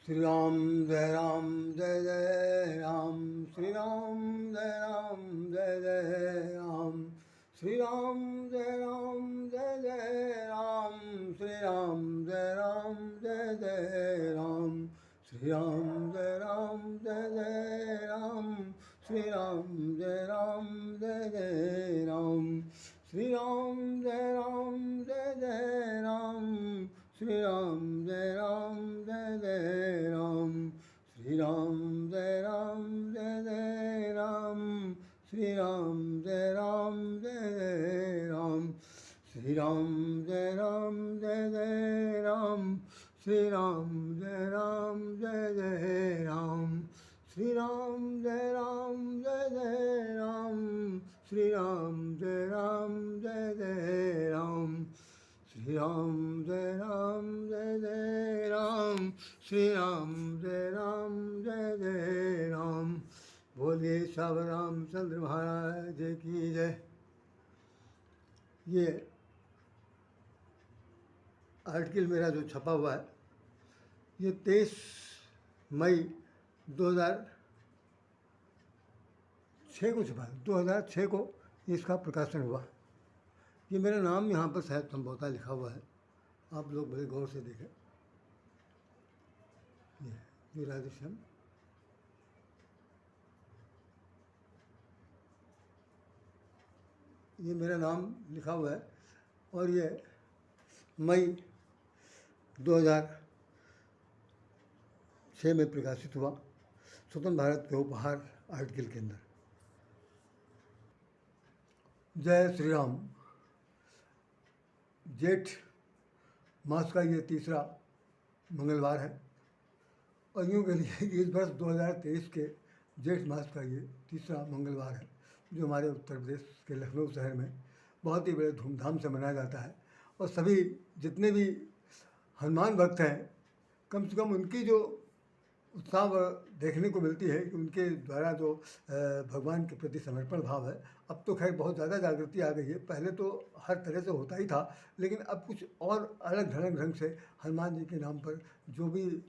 श्री राम जय जय राम, श्री राम जय जय राम, श्री राम जय जय राम, श्री राम जय जय राम, श्री राम जय जय राम, श्री राम जय जय राम, श्री राम जय जय राम, श्री राम जय जय राम, श्री राम जय जय राम, श्री राम जय जय राम, श्री राम जय जय राम, श्री राम जय जय राम, श्री राम जय जय राम, श्री राम जय जय राम, श्री राम जय जय राम, श्री राम जय जय राम। बोलिए सब रामचंद्र महाराज की जय। ये आर्टिकल मेरा जो छपा हुआ है ये 23 मई 2006 को छपा है। 2006 को इसका प्रकाशन हुआ। ये मेरा नाम यहाँ पर शायद संभवतः लिखा हुआ है, आप लोग बड़े गौर से देखें। ये राधेश्याम, ये मेरा नाम लिखा हुआ है और ये मई 2006 में प्रकाशित हुआ स्वतंत्र भारत के उपहार आर्टिकल के अंदर। जय श्री राम। जेठ मास का ये तीसरा मंगलवार है और यूँ कह लीजिए कि इस वर्ष 2023 के जेठ मास का ये तीसरा मंगलवार है, जो हमारे उत्तर प्रदेश के लखनऊ शहर में बहुत ही बड़े धूमधाम से मनाया जाता है। और सभी जितने भी हनुमान भक्त हैं, कम से कम उनकी जो उत्साह देखने को मिलती है कि उनके द्वारा जो भगवान के प्रति समर्पण भाव है, अब तो खैर बहुत ज़्यादा जागृति आ गई है। पहले तो हर तरह से होता ही था, लेकिन अब कुछ और अलग ढंग से हनुमान जी के नाम पर जो भी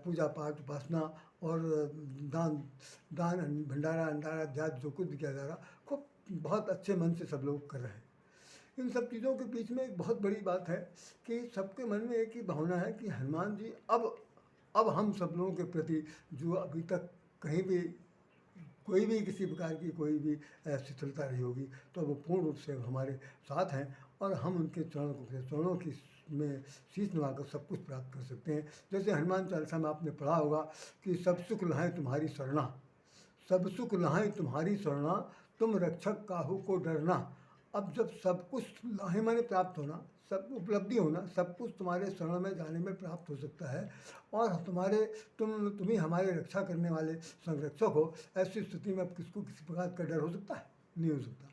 पूजा पाठ उपासना और दान भंडारा अंडारा जात जो कुछ भी किया जा रहा, खूब बहुत अच्छे मन से सब लोग कर रहे हैं। इन सब चीज़ों के बीच में एक बहुत बड़ी बात है कि सबके मन में एक ही भावना है कि हनुमान जी अब हम सब लोगों के प्रति जो अभी तक कहीं भी कोई भी किसी प्रकार की कोई भी शिथिलता रही होगी, तो वो पूर्ण रूप से हमारे साथ हैं और हम उनके चरणों की में शीश नवाकर सब कुछ प्राप्त कर सकते हैं। जैसे हनुमान चालीसा में आपने पढ़ा होगा कि सब सुख लहाएं तुम्हारी शरणा, सब सुख लहाएं तुम्हारी शरणा, तुम रक्षक काहू को डरना। अब जब सब कुछ लाहे माने प्राप्त होना, सब उपलब्धि होना, सब कुछ तुम्हारे शरण में जाने में प्राप्त हो सकता है और तुम ही हमारे रक्षा करने वाले संरक्षक हो, ऐसी स्थिति में अब किसको किसी प्रकार का डर हो सकता है? नहीं हो सकता।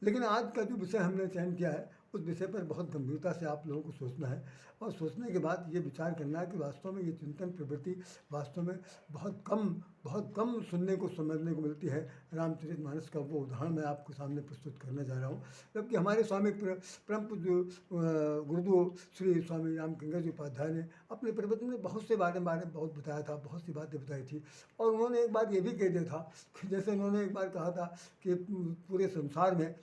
लेकिन आज का जो विषय हमने चयन किया है, उस विषय पर बहुत गंभीरता से आप लोगों को सोचना है और सोचने के बाद ये विचार करना है कि वास्तव में ये चिंतन प्रवृत्ति वास्तव में बहुत कम सुनने को समझने को मिलती है। रामचरितमानस का वो उदाहरण मैं आपके सामने प्रस्तुत करने जा रहा हूँ। जबकि हमारे स्वामी परम पूज्य गुरुदेव श्री स्वामी रामकिंकर जी उपाध्याय ने अपने प्रवचन में बहुत से बारे में बहुत बताया था, बहुत सी बातें बताई थी। और उन्होंने एक बात ये भी कह दिया था कि जैसे उन्होंने एक बार कहा था कि पूरे संसार में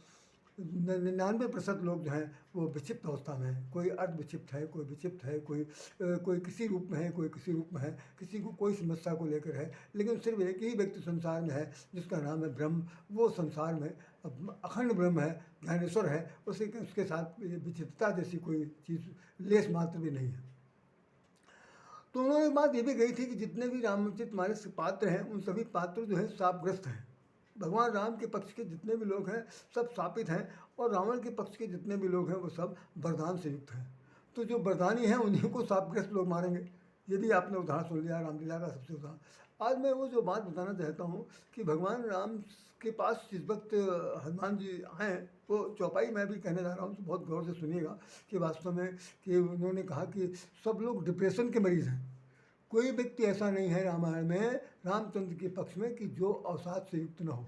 99% लोग जो हैं वो विक्षिप्त अवस्था में हैं। कोई अर्ध विक्षिप्त है, कोई विक्षिप्त है, कोई किसी रूप में है, कोई किसी रूप में है, किसी को कोई समस्या को लेकर है, लेकिन सिर्फ एक ही व्यक्ति संसार में है जिसका नाम है ब्रह्म। वो संसार में अखंड ब्रह्म है, ज्ञानेश्वर है, उसके साथ विचित्रता जैसी कोई चीज़ लेस मात्र भी नहीं है। तो उन्होंने एक बात ये भी कही थी कि जितने भी रामचरितमानस के पात्र हैं, उन सभी पात्र जो हैं शापग्रस्त हैं। भगवान राम के पक्ष के जितने भी लोग हैं सब शापित हैं और रावण के पक्ष के जितने भी लोग हैं वो सब वरदान से युक्त हैं। तो जो वरदानी हैं उन्हीं को शापग्रस्त लोग मारेंगे। ये भी आपने उदाहरण सुन लिया रामलीला का सबसे उदाहरण। आज मैं वो जो बात बताना चाहता हूँ कि भगवान राम के पास जिस वक्त हनुमान जी आए, वो चौपाई मैं भी कहने जा रहा हूँ, तो बहुत गौर से सुनिएगा कि वास्तव में कि उन्होंने कहा कि सब लोग डिप्रेशन के मरीज़ हैं। कोई व्यक्ति ऐसा नहीं है रामायण में रामचंद्र के पक्ष में कि जो अवसाद से युक्त न हो।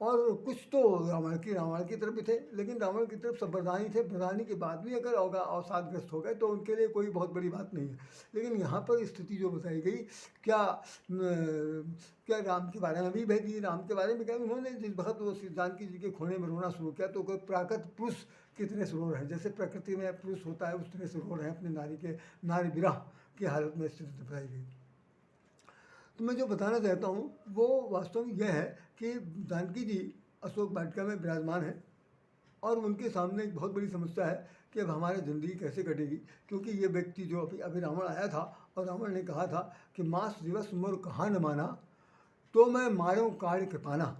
और कुछ तो रावण की तरफ भी थे, लेकिन रावण की तरफ सब वरदानी थे। वरदानी के बाद भी अगर अवसादग्रस्त हो गए तो उनके लिए कोई बहुत बड़ी बात नहीं है। लेकिन यहाँ पर स्थिति जो बताई गई, क्या क्या राम के बारे में भी भेजी, राम के बारे में क्या, उन्होंने जिस वक्त वो जानकी जी के खोने में रोना शुरू किया तो कोई प्राकृत पुरुष की तरह से रो रहे हैं, जैसे प्रकृति में पुरुष होता है उस तरह से रो रहे हैं, अपने नारी विरह की हालत में स्थिति बताई गई। तो मैं जो बताना चाहता हूँ वो वास्तव में यह है कि जानकी जी अशोक वाटिका में विराजमान है और उनके सामने एक बहुत बड़ी समस्या है कि अब हमारी ज़िंदगी कैसे कटेगी, क्योंकि ये व्यक्ति जो अभी रावण आया था और रावण ने कहा था कि मास दिवस मोर कहाँ न माना तो मैं मारूं काढ़ के पाना।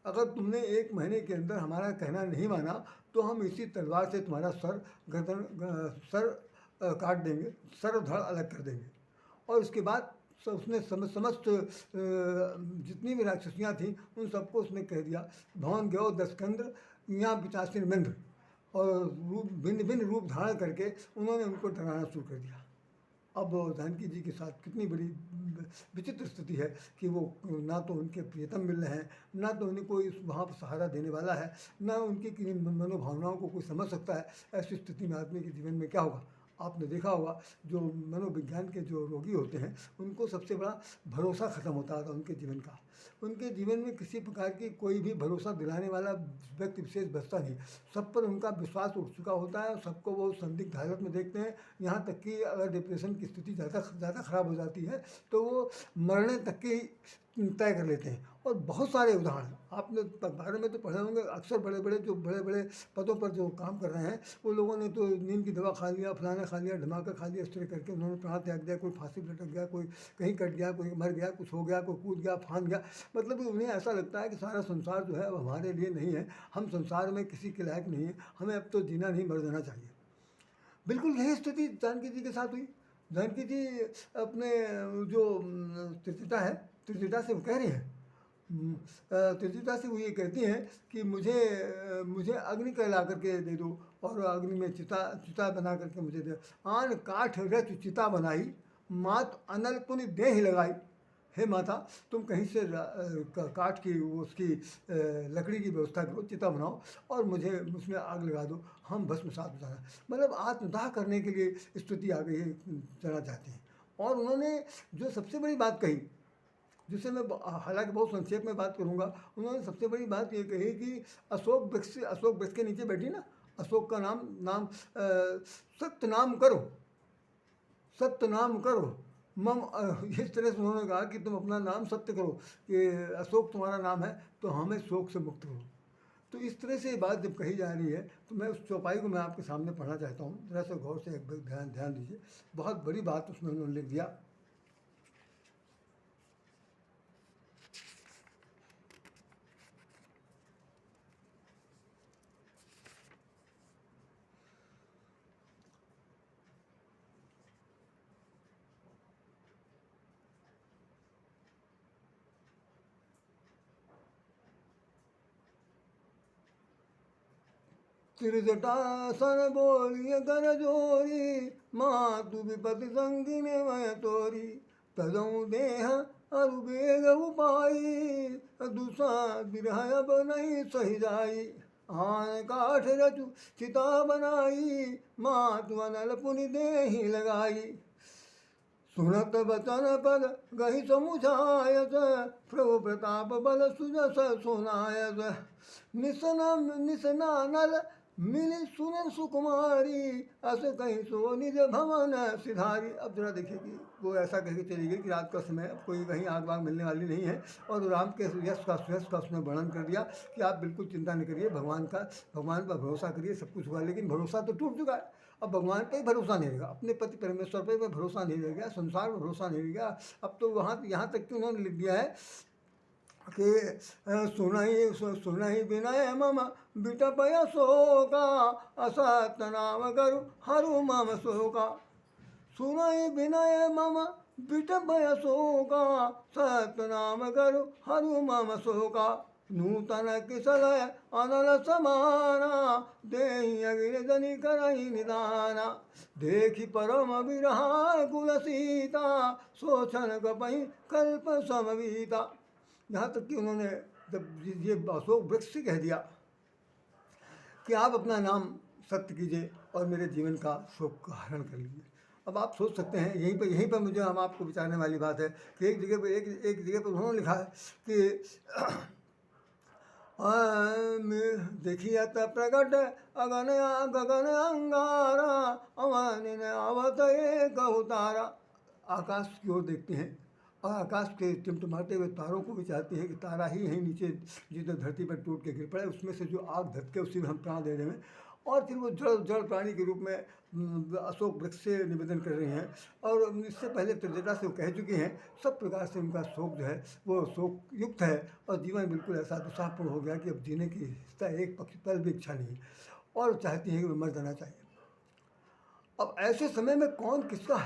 अगर तुमने 1 महीने के अंदर हमारा कहना नहीं माना तो हम इसी तलवार से तुम्हारा सर काट देंगे, सर और धड़ अलग कर देंगे। और उसके बाद उसने समस्त जितनी भी राक्षसियाँ थीं उन सबको उसने कह दिया, भवन गयो 10 कंद्र यहाँ 85 मिंद्र, और रूप भिन्न भिन्न रूप धारण करके उन्होंने उनको डराना शुरू कर दिया। अब जानकी जी के साथ कितनी बड़ी विचित्र स्थिति है कि वो ना तो उनके प्रियतम मिल रहे हैं, ना तो उन्हें कोई वहाँ पर सहारा देने वाला है, ना उनकी किसी मनोभावनाओं को कोई समझ सकता है। ऐसी स्थिति में आदमी के जीवन में क्या होगा। आपने देखा होगा जो मनोविज्ञान के जो रोगी होते हैं उनको सबसे बड़ा भरोसा ख़त्म होता था उनके जीवन का। उनके जीवन में किसी प्रकार की कोई भी भरोसा दिलाने वाला व्यक्ति विशेष बचता नहीं, सब पर उनका विश्वास उठ चुका होता है और सबको वो संदिग्ध हालत में देखते हैं। यहाँ तक कि अगर डिप्रेशन की स्थिति ज़्यादा ख़राब हो जाती है तो वो मरने तक की तय कर लेते हैं। और बहुत सारे उदाहरण आपने बारे में तो पढ़े होंगे, अक्सर बड़े बड़े पदों पर जो काम कर रहे हैं वो लोगों ने तो नींद की दवा खा लिया, फलाना खा लिया, धमाका खा लिया, इस तरह करके उन्होंने प्राण त्याग दिया। कोई फांसी पर लटक गया, कोई कहीं कट गया, कोई मर गया, कुछ हो गया, कोई कूद गया, फांद गया। मतलब कि उन्हें ऐसा लगता है कि सारा संसार जो है अब हमारे लिए नहीं है, हम संसार में किसी के लायक नहीं है, हमें अब तो जीना नहीं मर जाना चाहिए। बिल्कुल यही स्थिति जानकी जी के साथ हुई। जानकी जी अपने जो त्रिजटा से वो कह रही हैं, त्रिजटा से वो ये कहती हैं कि मुझे अग्नि कहला करके दे दो, और अग्नि में चिता बना करके मुझे दे। आन काठ रच चिता बनाई, मात अनल पुनि देह लगाई। हे माता, तुम कहीं से काठ की उसकी लकड़ी की व्यवस्था करो, चिता बनाओ और मुझे उसमें आग लगा दो, हम भस्मसात हो जाना। मतलब आत्मदाह करने के लिए स्तुति आ गई है, जाना चाहते हैं। और उन्होंने जो सबसे बड़ी बात कही, जिससे मैं हालांकि बहुत संक्षेप में बात करूंगा, उन्होंने सबसे बड़ी बात ये कही कि अशोक वृक्ष के नीचे बैठी ना, अशोक का नाम सत्य नाम करो मम। इस तरह से उन्होंने कहा कि तुम अपना नाम सत्य करो, कि अशोक तुम्हारा नाम है तो हमें शोक से मुक्त करो। तो इस तरह से ये बात जब कही जा रही है तो मैं उस चौपाई को मैं आपके सामने पढ़ना चाहता हूँ, जरा सा गौर से एक ध्यान दीजिए। बहुत बड़ी बात उसमें उन्होंने लिख दिया। त्रिजटासन बोलिए कर जोरी, मातु विपति संगिने मय तोरी। तजऊ देह अरु बेग उपाई, दुसा बिरह अब नहीं सही जाई। आन काठ रचु चिता बनाई, मातु अनल पुनि देहि लगाई। सुनत बचन पद गहि समुझायस, प्रभु प्रताप बल सुजस सुनायस। निसना नल मिली सुनन सुकुमारी, अस कहीं सो निज भवन सिधारी। अब जरा देखिए कि वो ऐसा कह के चली गई कि रात का समय, अब कोई कहीं आग वाग मिलने वाली नहीं है। और राम के यश का उसने वर्णन कर दिया कि आप बिल्कुल चिंता नहीं करिए, भगवान पर भरोसा करिए, सब कुछ हुआ। लेकिन भरोसा तो टूट चुका है, अब भगवान पे भरोसा नहीं रहेगा, अपने पति परमेश्वर पे भरोसा नहीं रह गया, संसार में भरोसा नहीं रह गया। अब तो यहाँ तक कि उन्होंने लिख दिया है कि सुनहि विनय मम बिटपय शोका, असत नाम करु हरु मम शोका। सुनहि विनय मम बिटपय शोका, सत नाम करु हरु मम शोका। नूतन किसलय अनल समाना, देहि अगिर जनि करहि निदाना। देखि परम विरहा कुल सीता, सोचन गपहि कल्प समवीता। यहाँ तक कि उन्होंने जब ये अशोक वृक्ष से कह दिया कि आप अपना नाम सत्य कीजिए और मेरे जीवन का शोक का हरण कर लीजिए। अब आप सोच सकते हैं, यहीं पर मुझे हम आपको विचारने वाली बात है कि एक जगह पर एक जगह पर उन्होंने लिखा है कि देखिए त प्रकट अगन गगन अंगारा अवन आवत एक उतारा। आकाश की ओर देखते हैं और आकाश के टिमटिमाते हुए तारों को भी चाहते हैं कि तारा ही यहीं नीचे जिधर धरती पर टूट के गिर पड़े, उसमें से जो आग धक्के उसी में हम प्राण दे रहे हैं। और फिर वो जड़ जड़ प्राणी के रूप में अशोक वृक्ष से निवेदन कर रही हैं और इससे पहले त्रिजटा से वो कह चुकी हैं। सब प्रकार से उनका शोक जो है वो शोक युक्त है और जीवन बिल्कुल ऐसा दुस्साहपूर्ण हो गया कि अब जीने की एक पल भी इच्छा नहीं और चाहती हैं कि मर जाना चाहिए। अब ऐसे समय में कौन किसका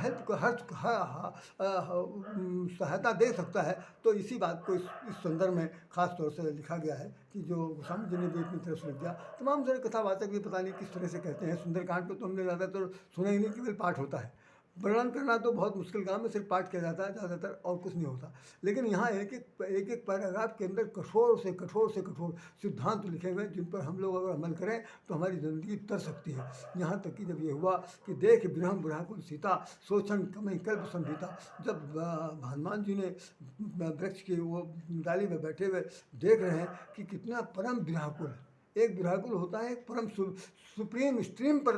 सहायता दे सकता है, तो इसी बात को इस संदर्भ में खास तौर से लिखा गया है कि जो गोस्वामी जी ने भी अपनी तरफ से लिख दिया। तमाम सारे कथावाचक भी पता नहीं किस तरह से कहते हैं। सुंदरकांड को तो हमने ज़्यादातर सुना ही नहीं, केवल पाठ होता है। वर्णन करना तो बहुत मुश्किल काम है, सिर्फ पाठ किया जाता है ज़्यादातर और कुछ नहीं होता। लेकिन यहाँ एक एक पैराग्राफ के अंदर कठोर से कठोर सिद्धांत लिखे हुए जिन पर हम लोग अगर अमल करें तो हमारी ज़िंदगी तर सकती है। यहाँ तक कि जब ये हुआ कि देख विरहम बुढ़ाकुल सीता सोचन कमई कल्प संहिता, जब हनुमान जी ने वृक्ष की वो डाली में बैठे हुए देख रहे हैं कि कितना परम व्याकुल है। एक व्याकुल होता है, एक परम सुप्रीम स्ट्रीम पर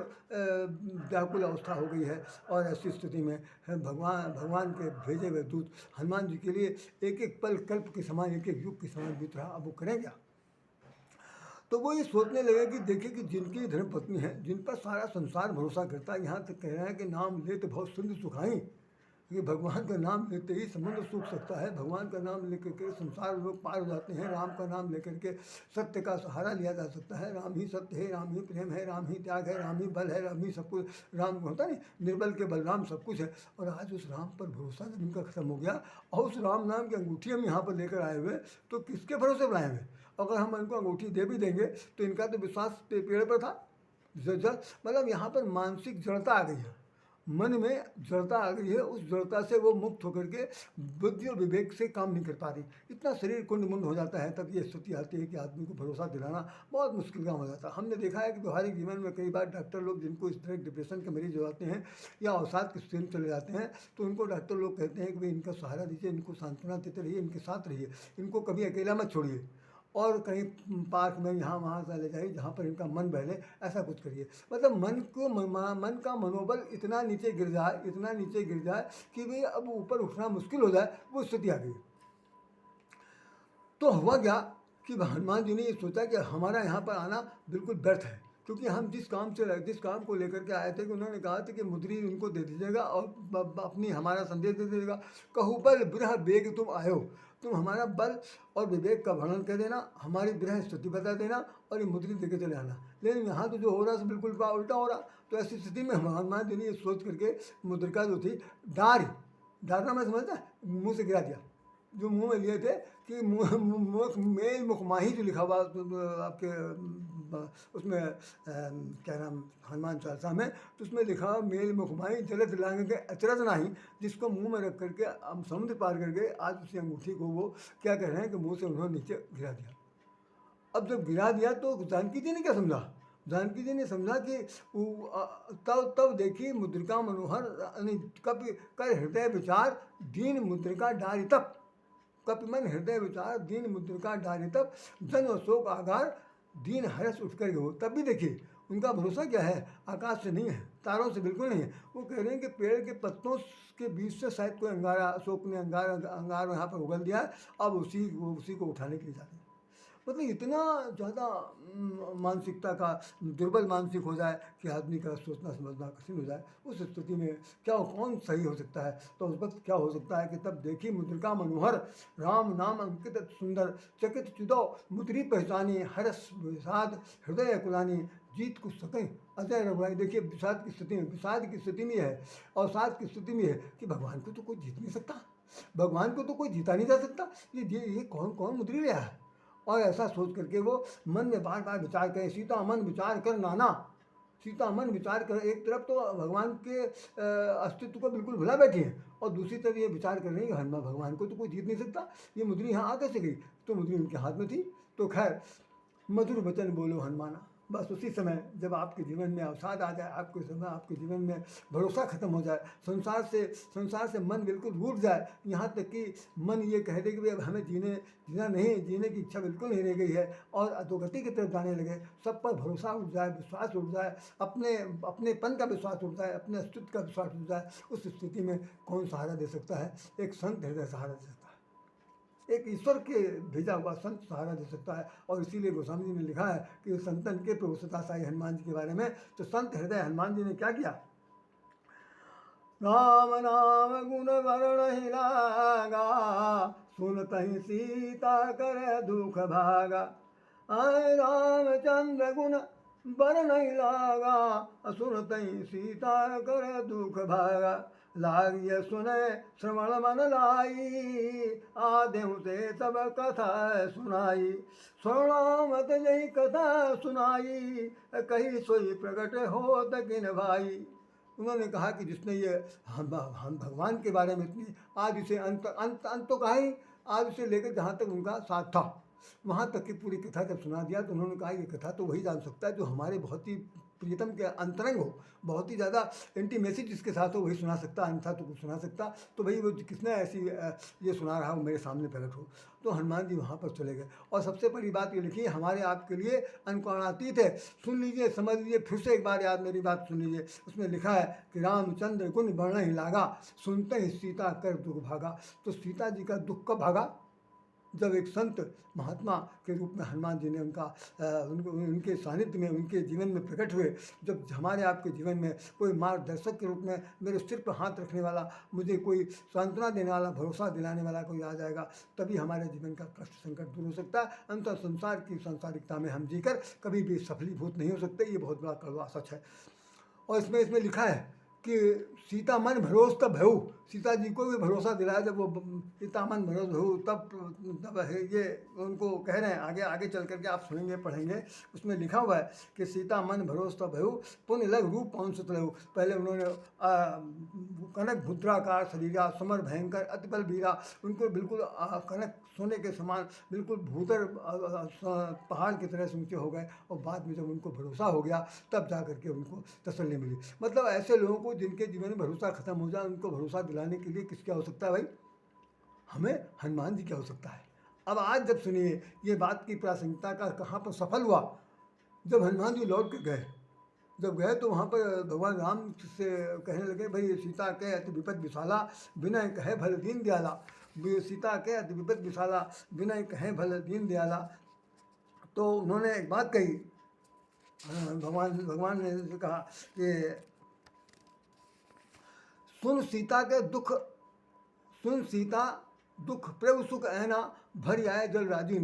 व्याकुल अवस्था हो गई है। और ऐसी स्थिति में भगवान के भेजे हुए दूत हनुमान जी के लिए एक एक पल कल्प के समान, एक एक युग के समान बीत रहा। अब वो करें क्या? तो वो ये सोचने लगे कि देखिए कि जिनकी धर्मपत्नी है, जिन पर सारा संसार भरोसा करता है, यहाँ तक कह रहे हैं कि नाम ले तो बहुत सुंदर सुखाई, कि भगवान का नाम लेते ही समुद्र सूख सकता है। भगवान का नाम लेकर के संसार लोग पार हो जाते हैं। राम का नाम लेकर के सत्य का सहारा लिया जा सकता है। राम ही सत्य है, राम ही प्रेम है, राम ही त्याग है, राम ही बल है, राम ही सब कुछ। राम होता नहीं, निर्बल के बलराम सब कुछ है। और आज उस राम पर भरोसा जब इनका खत्म हो गया और उस राम नाम की अंगूठी हम यहाँ पर लेकर आए हुए, तो किसके भरोसे बनाए हुए? अगर हम इनको अंगूठी दे भी देंगे तो इनका तो विश्वास पेड़ पर था। मतलब यहाँ पर मानसिक जड़ता आ गई है, मन में जड़ता आ गई है। उस जड़ता से वो मुक्त होकर के बुद्धि और विवेक से काम नहीं कर पा रही। इतना शरीर कुंड मुंड हो जाता है, तब ये स्थिति आती है कि आदमी को भरोसा दिलाना बहुत मुश्किल काम हो जाता है। हमने देखा है कि व्यवहारिक जीवन में कई बार डॉक्टर लोग जिनको इस तरह डिप्रेशन के मरीज हो जाते हैं या अवसाद की स्थिति में चले जाते हैं, तो उनको डॉक्टर लोग कहते हैं कि भाई इनका सहारा दीजिए, इनको सांत्वना देते रहिए, इनके साथ रहिए, इनको कभी अकेला मत छोड़िए और कहीं पार्क में यहाँ वहाँ से ले जाइए जहाँ पर इनका मन बहले, ऐसा कुछ करिए। मतलब मन का मनोबल इतना नीचे गिर जाए, इतना नीचे गिर जाए कि भाई अब ऊपर उठना मुश्किल हो जाए, वो स्थिति आ गई। तो हुआ क्या कि हनुमान जी ने ये सोचा कि हमारा यहाँ पर आना बिल्कुल व्यर्थ है, क्योंकि हम जिस काम को लेकर के आए थे कि उन्होंने कहा था कि मुद्री उनको दे दीजिएगा और अपनी हमारा संदेश दे दीजिएगा। कहू बल विरह वेग तुम आयो, तुम हमारा बल और विवेक का वर्णन कर देना, हमारी विरह स्थिति बता देना और ये मुद्री देके चले आना। लेकिन यहाँ तो जो हो रहा है बिल्कुल उल्टा हो रहा। तो ऐसी स्थिति में हनुमान जी ने ये सोच करके मुद्रिका जो थी डारना मैं समझता मुँह से गिरा दिया, जो मुंह में लिए थे कि मेल मुखमाही जो लिखा हुआ आपके उसमें क्या नाम हनुमान चालीसा में, तो उसमें लिखा हुआ मेल मुखमाही जलद लांग के अचरज नहीं, जिसको मुंह में रख करके समुद्र पार करके आज उसी अंगूठी को वो क्या कह रहे हैं कि मुंह से उन्होंने नीचे गिरा दिया। अब जब गिरा दिया तो जानकी जी ने क्या समझा? जानकी जी ने समझा कि तब देखी मुद्रिका मनोहर कप कर हृदय विचार दीन मुद्रिका डारी तप, कपिमन हृदय विचार दीन मुद्रिका डारी तप, जन अशोक आगार दीन हर्ष उठकर हो। तब भी देखिए उनका भरोसा क्या है, आकाश से नहीं है, तारों से बिल्कुल नहीं है। वो कह रहे हैं कि पेड़ के पत्तों के बीच से शायद कोई अंगारा, अशोक ने अंगार यहाँ पर उगल दिया है, अब उसी को उठाने के लिए जा रहे हैं। मतलब इतना ज़्यादा मानसिकता का दुर्बल मानसिक हो जाए कि आदमी का सोचना समझना कठिन हो जाए, उस स्थिति में क्या कौन सही हो सकता है? तो उस वक्त क्या हो सकता है कि तब देखी मुद्रिका मनोहर राम नाम अंकित सुंदर, चकित चुदो मुद्री पहचानी, हर्ष विषाद हृदय कुलानी, जीत कुछ सकें अजय रघुराई। देखिए विषाद की स्थिति में है, अवसाद की स्थिति में है कि भगवान को तो कोई जीत नहीं सकता, भगवान को तो कोई जीता नहीं जा सकता, ये कौन मुद्री लिया है। और ऐसा सोच करके वो मन में बार बार विचार करें, सीता मन विचार कर नाना, सीता मन विचार कर। एक तरफ तो भगवान के अस्तित्व को बिल्कुल भुला बैठी हैं और दूसरी तरफ ये विचार कर रहे हैं कि हनुमान भगवान को तो कोई जीत नहीं सकता, ये मुरली यहाँ आ कैसे गई। तो मुरली उनके हाथ में थी। तो खैर मधुर वचन बोलो हनुमाना। बस उसी समय जब आपके जीवन में अवसाद आ जाए, आपके जीवन में भरोसा खत्म हो जाए, संसार से मन बिल्कुल रूठ जाए, यहाँ तक कि मन ये कह दे कि भाई अब हमें जीने की इच्छा बिल्कुल नहीं रह गई है और अधोगति की तरफ जाने लगे, सब पर भरोसा उठ जाए, विश्वास उठ जाए, अपनेपन का विश्वास उठ जाए, अपने अस्तित्व का विश्वास उठ जाए, उस स्थिति में कौन सहारा दे सकता है। एक संत हृदय सहारा दे सकता है, एक ईश्वर के भेजा हुआ संत सहारा दे सकता है। और इसीलिए गोस्वामी जी ने लिखा है कि संतन के प्रभु सदा साई हनुमान जी के बारे में। तो संत हृदय हनुमान जी ने क्या किया, राम नाम गुण वरण लागा, सुनतहि सीता कर दुख भागा। आय रामचंद्र गुण वरण लागा, सुनतहि सीता कर दुख भागा। लागिय सुने श्रवण मन लाई, आदेहु से सब कथा सुनाई। सुनामत यही कथा सुनाई, कही सोई प्रकट हो तकिन भाई। उन्होंने कहा कि जिसने ये हम भगवान के बारे में इतनी आदि से अंत तो कहा ही, आदि से लेकर जहाँ तक उनका साथ था वहाँ तक की पूरी कथा जब सुना दिया तो उन्होंने कहा ये कथा तो वही जान सकता है जो हमारे बहुत ही प्रियतम के अंतरंग हो, बहुत ही ज़्यादा इंटीमेसी जिसके साथ हो वही सुना सकता, अन्यथा तो कुछ सुना सकता। तो भाई वो किसने ऐसी ये सुना रहा हो मेरे सामने प्रकट हो। तो हनुमान जी वहाँ पर चले गए और सबसे बड़ी बात ये लिखी हमारे आपके लिए अनुकरणातीत है। सुन लीजिए, समझ लीजिए, फिर से एक बार याद मेरी बात सुन लीजिए। उसमें लिखा है कि रामचंद्र गुण वर्ण ही लागा, सुनते ही सीता कर दुख भागा। तो सीता जी का दुख कब भागा, जब एक संत महात्मा के रूप में हनुमान जी ने उनके सानिध्य में, उनके जीवन में प्रकट हुए। जब हमारे आपके जीवन में कोई मार्गदर्शक के रूप में मेरे सिर पर हाथ रखने वाला, मुझे कोई सांत्वना देने वाला, भरोसा दिलाने वाला कोई आ जाएगा, तभी हमारे जीवन का कष्ट संकट दूर हो सकता है। अंतर संसार की सांसारिकता में हम जीकर कभी भी सफलीभूत नहीं हो सकते, ये बहुत बड़ा कड़वा सच है। और इसमें लिखा है कि सीता मन भरोस तब भयू, सीता जी को भी भरोसा दिलाया जब वो सीता मन भरोस भयू, तब ये उनको कह रहे हैं। आगे चल करके आप सुनेंगे पढ़ेंगे, उसमें लिखा हुआ है कि सीता मन भरोस तब भयू, पुण्य लग रूप पवन सुत लहू। पहले उन्होंने कनक भुद्राकार शरीरा, समर भयंकर अति बल वीरा, उनको बिल्कुल कनक सोने के समान बिल्कुल भूतर पहाड़ की तरह से ऊँचे हो गए। और बाद में जब उनको भरोसा हो गया तब जा करके उनको तसल्ली मिली। मतलब ऐसे लोगों को जिनके जीवन में भरोसा खत्म हो जाए, उनको भरोसा दिलाने के लिए किसकी आवश्यकता है भाई, हमें हनुमान जी की आवश्यकता है। अब आज जब सुनिए ये बात की प्रासंगिकता का कहाँ पर सफल हुआ, जब हनुमान जी लौट के गए, जब गए तो वहाँ पर भगवान राम से कहने लगे भाई सीता के अति विपद विशाला, विनय कहे भल दीन दयाला। सीता के अति विपद विशाला, विनय कहे भल दीन दयाला। तो उन्होंने एक बात कही, भगवान ने कहा कि सुन सीता दुख प्रभु सुख ऐना, भर आए जल राजी